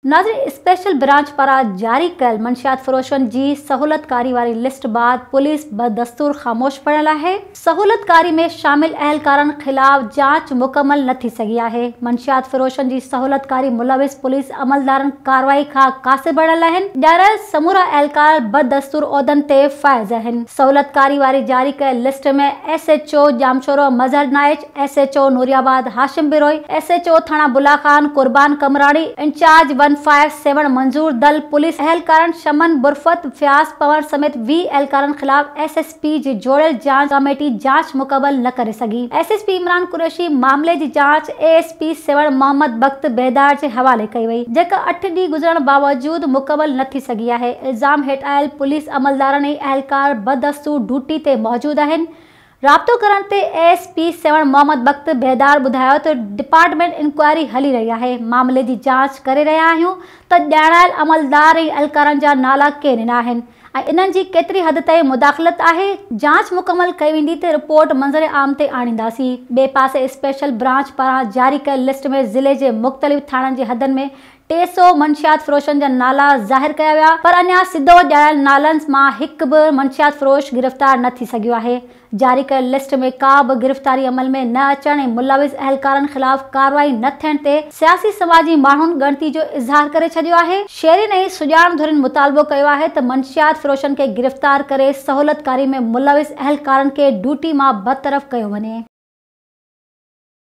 नाज़रीन, special branch पारां जारी कयल मंशियात फ़रोशनि जी सहूलतकारी वारी लिस्ट बाद पुलिस बदस्तूर ख़ामोश पड़ियल आहे। सहूलतकारी में शामिल अहलकारनि ख़िलाफ़ जांच मुकमल न थी सघी आहे। मंशियात फ़रोशनि जी सहूलतकारी मुलविस पुलिस अमलदारनि कार्रवाई खां कासिर बणियल आहिनि। ॼाणायल समूरा अहलकार बदस्तूर उहिदनि ते फ़ाइज़ आहिनि। सहूलतकारी वारी जारी कयल लिस्ट में SHO Jamshoro Mazhar नाइच, SHO Nooriabad Hashim बिरोई, SHO थाना बुलाखान कुर्बान कमराणी, इंचार्ज 157 मंजूर दल पुलिस अहलकारन शमन बुरफत फ्यास पवन समेत 20 अहलकारन खिलाफ SSP जी जोड़ियल जांच कमेटी जांच मुकम्मल न करे सगी। SSP इमरान कुरैशी मामले जी जांच ASP 7 मोहम्मद बख्त बेदार जे हवाले कई वई, जेका 8 ॾींहं गुज़रण बावजूद मुकम्मल न थी सगी आहे। इल्ज़ाम हेठि आयल पुलिस अमलदारनि ऐं अहलकार बदस्तूर ड्यूटी ते मौजूद आहिनि। राब्तो करण ते ASP 7 मोहम्मद बख्त बेदार ॿुधायो त डिपार्टमेंट इंक्वायरी हली रही आहे। मामले जी जांच करे रहिया आहियूं त ॼाणायल अमलदार ऐं अहलकारनि जा नाला केरु न आहिनि ऐं इन्हनि जी केतिरी हद ताईं मुदाख़लत आहे। जांच मुकमल कई वेंदी त रिपोर्ट मंज़र आम ते आणींदासीं। ॿिए पासे स्पेशल ब्रांच पारां जारी कयल लिस्ट में ज़िले जे मुख़्तलिफ़ थाणनि जे हदनि में 300 मंशियात फ़रोशनि जा नाला ज़ाहिर कया विया, पर अञा सिधो ॼाणायल नालनि मां हिकु बि मंशियात फ़रोश गिरफ़्तार न थी सघियो आहे। जारी कयल लिस्ट में का बि गिरफ़्तारी अमल में न अचण ऐं मुलविस अहलकारनि ख़िलाफ़ कार्रवाई न थियण ते सियासी समाजी माण्हुनि ॻणती जो इज़हार करे छॾियो आहे। शेरिन ऐं सुजाण धुरिन मुतालबो कयो आहे त मंशियात फ़रोशनि खे गिरफ़्तार करे सहूलतकारी में मुलविस अहलकारनि खे ड्यूटी मां बरतरफ़ कयो वञे।